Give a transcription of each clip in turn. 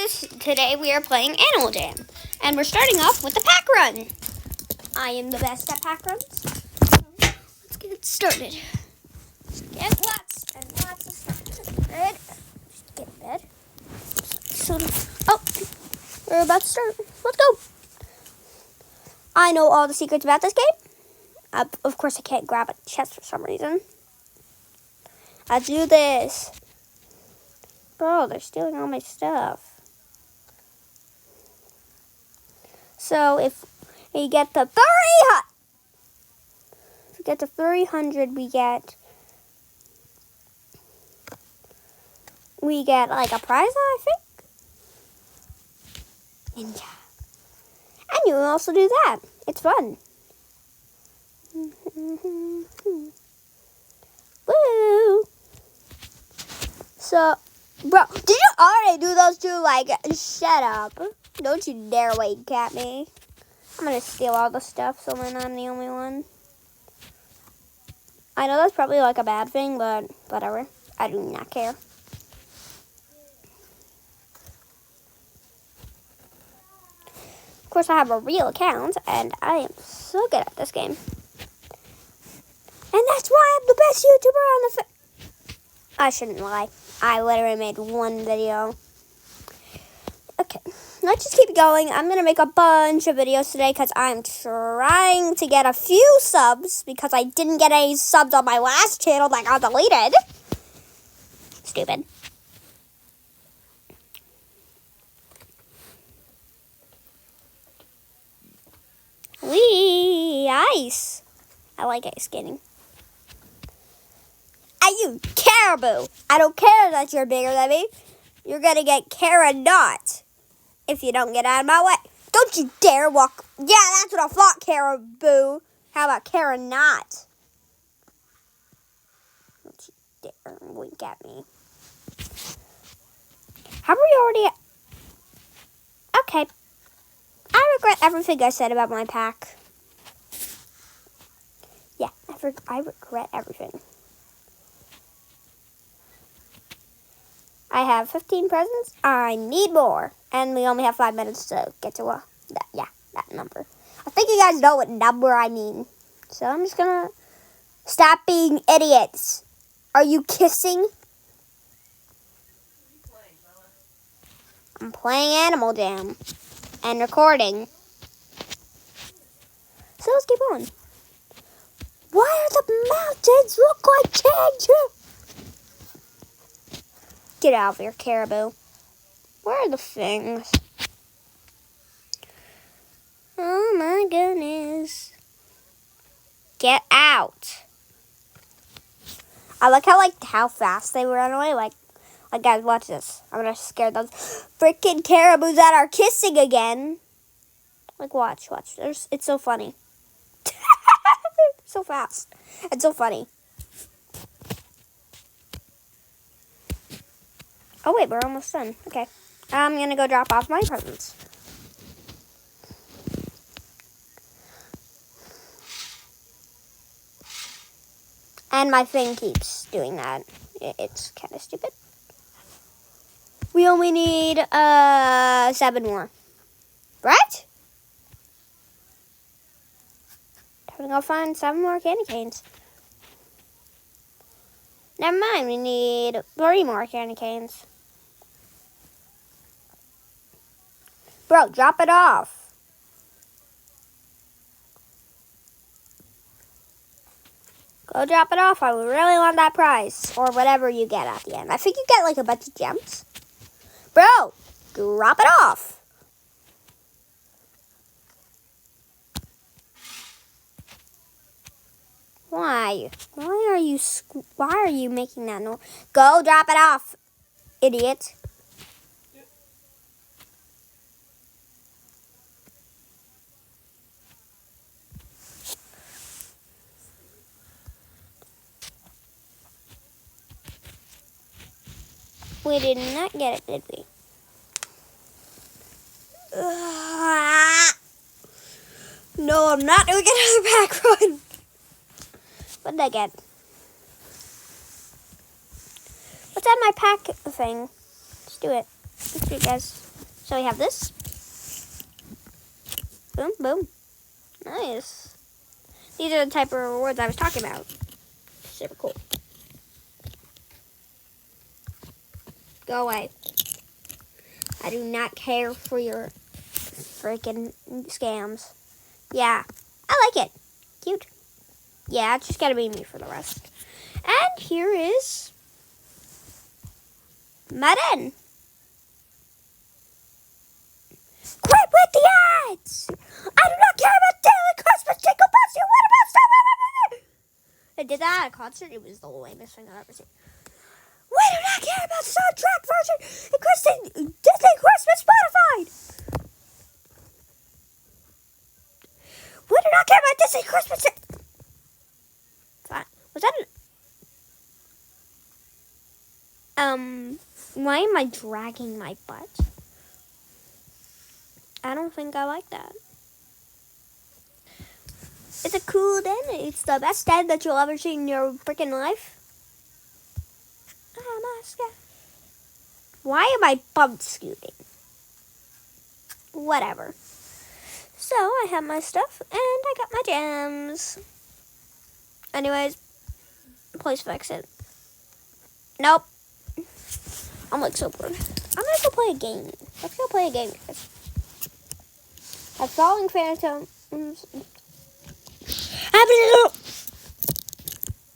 guys, today we are playing Animal Jam, and we're starting off with the pack run. I am the best at pack runs. Let's get started. Get lots and lots of stuff. Good. Get in bed. So, we're about to start. Let's go. I know all the secrets about this game. Of course, I can't grab a chest for some reason. Let's do this. Bro, they're stealing all my stuff. So if we get to 300, we get like a prize, I think. Ninja. And you can also do that. It's fun. Woo! So, bro, did you already do those two? Like, shut up. Don't you dare wink at me. I'm gonna steal all the stuff so then I'm the only one. I know that's probably like a bad thing, but whatever. I do not care. Of course, I have a real account, and I am so good at this game. And that's why I'm the best YouTuber on the I shouldn't lie. I literally made one video. Okay, let's just keep going. I'm going to make a bunch of videos today because I'm trying to get a few subs because I didn't get any subs on my last channel that got deleted. Stupid. Wee, ice. I like ice skating. Hey, you caribou. I don't care that you're bigger than me. You're going to get Kara-Not if you don't get out of my way. Don't you dare walk. Yeah, that's what I thought, caribou. How about Kara-Not? Don't you dare wink at me. Have we already... Okay. I regret everything I said about my pack. Yeah, I regret everything. I have 15 presents. I need more. And we only have 5 minutes to get to that number. I think you guys know what number I mean. So I'm just going to stop being idiots. Are you kissing? I'm playing Animal Jam and recording. So let's keep on. Why do the mountains look like Changju? Get out of here, caribou. Where are the things? Oh my goodness. Get out. I like how fast they run away. Like guys, watch this. I'm gonna scare those freaking caribous that are kissing again. Like watch. It's so funny. So fast. It's so funny. Oh wait, we're almost done. Okay. I'm gonna go drop off my presents. And my thing keeps doing that. It's kind of stupid. We only need 7 more. Right? Time to go find 7 more candy canes. Never mind, we need 3 more candy canes. Bro, drop it off. Go drop it off. I really want that prize. Or whatever you get at the end. I think you get like a bunch of gems. Bro, drop it off. Why? Why are you making that noise? Go drop it off, idiot. We did not get it, did we? No, I'm not doing another pack run. What did I get? What's on my pack thing? Let's do it. Let's do it, guys. So we have this. Boom, boom. Nice. These are the type of rewards I was talking about. Super cool. Go away. I do not care for your freaking scams. Yeah, I like it. Cute. Yeah, it's just gotta be me for the rest. And here is my den. Quit with the ads! I do not care about daily Christmas jingle bells. What about stuff? I did that at a concert. It was the lamest thing I've ever seen. We do not care about the soundtrack version. The Disney Christmas Spotify. We do not care about Disney Christmas. Was that why am I dragging my butt? I don't think I like that. It's a cool den. It's the best den that you'll ever see in your freaking life. Why am I bump scooting? Whatever. So I have my stuff and I got my gems. Anyways, please fix it. Nope. I'm like so bored. I'm gonna go play a game. Let's go play a game, guys. A Falling Phantom.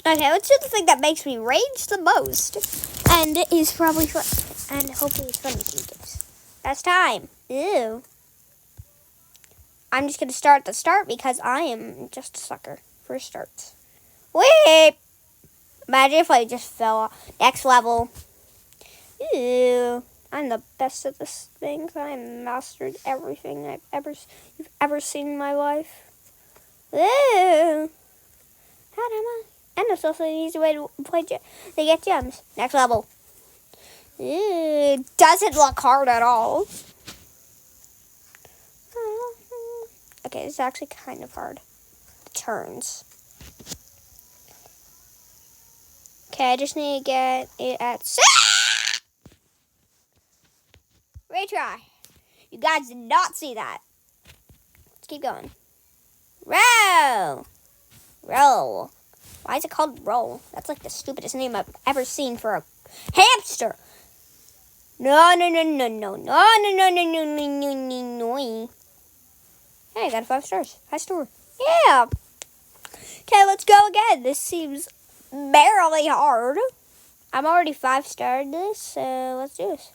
Okay, let's do the thing that makes me rage the most. And it is probably fun. And hopefully it's funny to you guys. That's time. Ew. I'm just going to start at the start because I am just a sucker for starts. Wait! Imagine if I just fell off. Next level. Ew. I'm the best at this thing. I mastered everything you've ever seen in my life. Ew. And it's also an easy way to get gems. Next level. Ew. Doesn't look hard at all. Okay, it's actually kind of hard. The turns. Okay, I just need to get it at 6. Retry. You guys did not see that. Let's keep going. Roll. Roll. Why is it called roll? That's like the stupidest name I've ever seen for a hamster. No. Hey, I got 5 stars. High score. Yeah. Okay, let's go again. This seems barely hard. I'm already 5-starred this, so let's do this.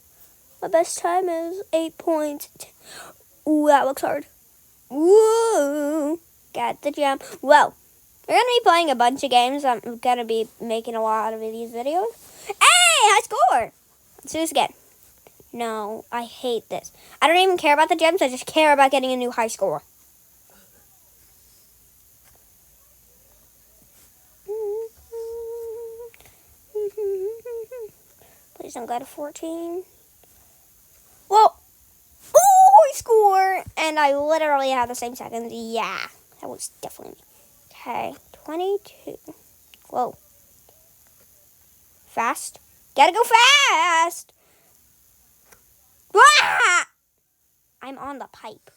My best time is 8 points. Ooh, that looks hard. Woo. Got the jump. Whoa. We're going to be playing a bunch of games. I'm going to be making a lot of these videos. Hey, high score. Let's do this again. No, I hate this. I don't even care about the gems. I just care about getting a new high score. Please don't go to 14. Well, high score. And I literally have the same seconds. Yeah, that was definitely me. Okay, 22. Whoa. Fast. Gotta go fast. Ah! I'm on the pipe.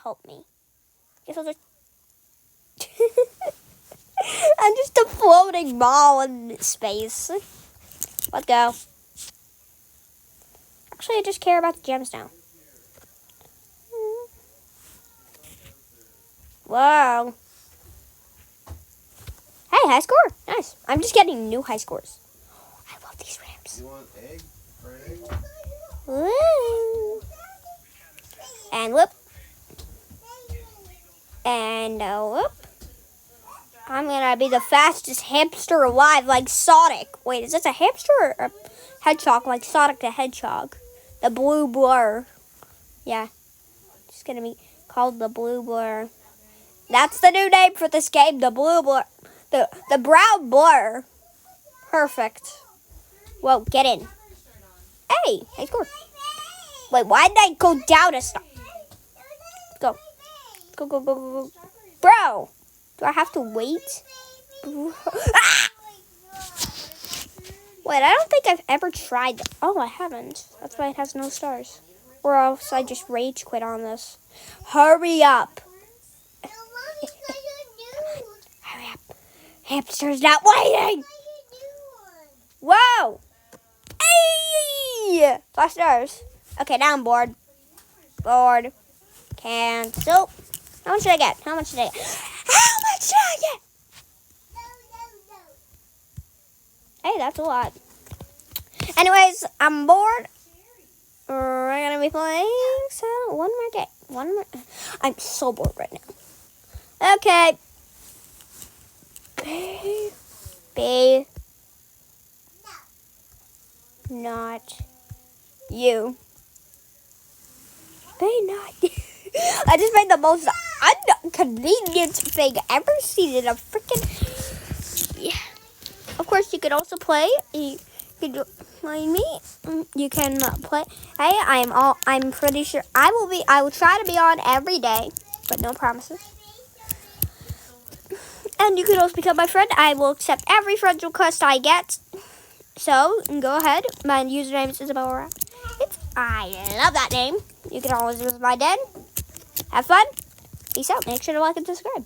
Help me. Guess I'll just... I'm just a floating ball in space. Let's go. Actually, I just care about the gems now. Whoa. Hey, high score. Nice. I'm just getting new high scores. I love these ramps. You want egg? Fried egg? Woo. And whoop. And whoop. I'm gonna be the fastest hamster alive, like Sonic. Wait, is this a hamster or a hedgehog, like Sonic the Hedgehog? The blue blur. Yeah. It's gonna be called the blue blur. That's the new name for this game, the blue blur. The brown blur. Perfect. Whoa, get in. Hey, I scored. Wait, why did I go down a stop? Go. Go. Bro, do I have to wait? Ah! Wait, I don't think I've ever tried that. Oh, I haven't. That's why it has no stars. or else I just rage quit on this. Hurry up. Hurry up. Hamster's not waiting. Whoa. Hey! 5 stars. Okay, now I'm bored. Bored. Cancel. How much did I get? How much did I get? How much did I get? Hey, that's a lot. Anyways, I'm bored. We're gonna be playing one more game. I'm so bored right now. Okay. Be not you. Be not you. I just made the most inconvenient thing ever seen in a freaking. Yeah. Of course, you could also play. You could join me. You can play. Hey, I'm pretty sure I will try to be on every day, but no promises. And you can also become my friend. I will accept every friend request I get. So go ahead. My username is Isabella. I love that name. You can always use my den. Have fun. Peace out. Make sure to like and subscribe.